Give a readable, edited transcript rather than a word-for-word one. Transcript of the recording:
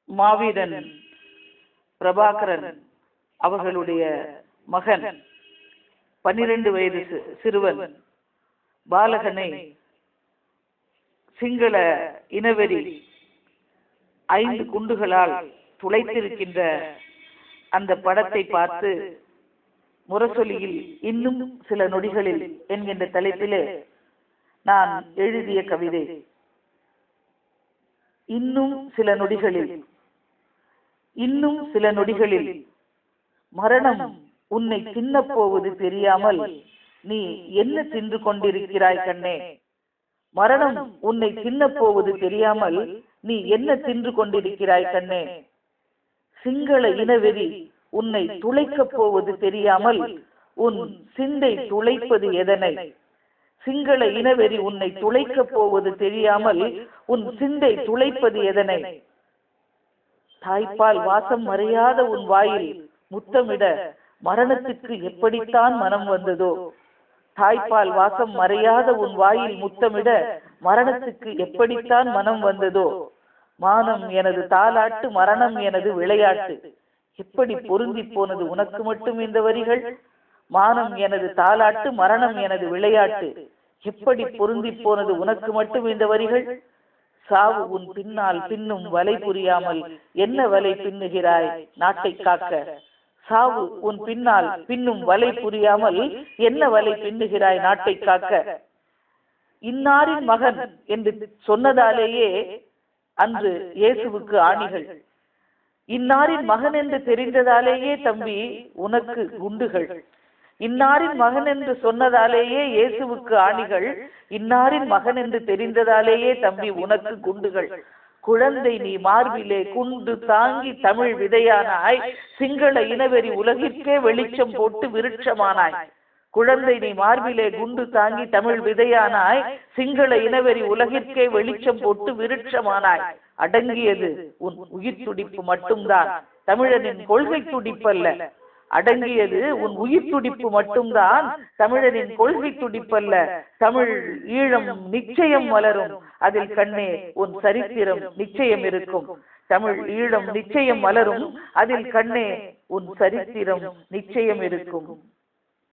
மாவீரன் பிரபாகரன் அவர்களுடைய மகன் 12 வயது சிறுவன் பாலகனை சிங்கள இனவெறி 5 குண்டுகளால் துளைத்திருக்கின்ற அந்த படத்தை பார்த்து முரசொலியில் இன்னும் சில நொடிகளில் என்கின்ற தலைப்பிலே நான் எழுதிய கவிதை. இன்னும் சில நொடிகளில் மரணம் உன்னை தின்னப் போவது தெரியாமல் நீ என்ன தின்று கொண்டிருக்கிறாய் கண்ணே. மரணம் உன்னை தின்னப் போவது தெரியாமல் நீ என்ன தின்று கொண்டிருக்கிறாய் கண்ணே. சிங்கள இனவெறி உன்னை துளைக்கப் போவது தெரியாமல் உன் சிந்தை துளைப்பது எதனை. சிங்கள இனவெறி உன்னை துளைக்கப் போவது தெரியாமல் உன் சிந்தை துளைப்பது எதனை. தாய்ப்பால் வாசம் மறையாத உன் வாயில் முத்தமிட மரணத்துக்கு எப்படித்தான் மனம் வந்ததோ. தாய்ப்பால் வாசம் மறையாத உன் வாயில் முத்தமிட மரணத்துக்கு எப்படித்தான் மனம் வந்ததோ. மானம் எனது தாலாட்டு, மரணம் எனது விளையாட்டு. எப்படி பொருந்தி போனது உனக்கு மட்டும் இந்த வரிகள். மானம் எனது தாலாட்டு, மரணம் எனது விளையாட்டு. எப்படி பொருந்தி போனது உனக்கு மட்டும் இந்த வரிகள். சாவு உன் பின்னால் பின்னும் வலை புரியாமல் என்ன வலை பின்னுகிறாய் நாட்டை காக்க. சாவு உன் பின்னால் பின்னும் வலை புரியாமல் என்ன வலை பின்னுகிறாய் நாட்டை காக்க. இன்னாரின் மகன் என்று சொன்னதாலேயே அன்று இயேசுவுக்கு ஆணிகள். இன்னாரின் மகன் என்று தெரிந்ததாலேயே தம்பி உனக்கு குண்டுகள். இன்னாரின் மகன் என்று சொன்னதாலேயே இயேசுவுக்கு ஆணிகள். இன்னாரின் மகன் என்று தெரிந்ததாலேயே தம்பி உனக்கு குண்டுகள். குழந்தை நீ மார்பிலே குண்டு தாங்கி தமிழ் விதையானாய். சிங்கள இனவெறி உலகிற்கே வெளிச்சம் போட்டு விருட்சமானாய். குழந்தை நீ மார்பிலே குண்டு தாங்கி தமிழ் விதையானாய். சிங்கள இனவெறி உலகிற்கே வெளிச்சம் போட்டு விருட்சமானாய். அடங்கியது உன் உயிர் துடிப்பு மட்டும்தான், தமிழனின் கொள்கை துடிப்பல்ல. அடங்கியது உன் உயிர் துடிப்பு மட்டும்தான், தமிழனின் கொள்கை துடிப்பல்ல. தமிழ் ஈழம் நிச்சயம் மலரும், அதில் கண்ணே உன் சரித்திரம் நிச்சயம் இருக்கும். தமிழ் ஈழம் நிச்சயம் மலரும், அதில் கண்ணே உன் சரித்திரம் நிச்சயம் இருக்கும்.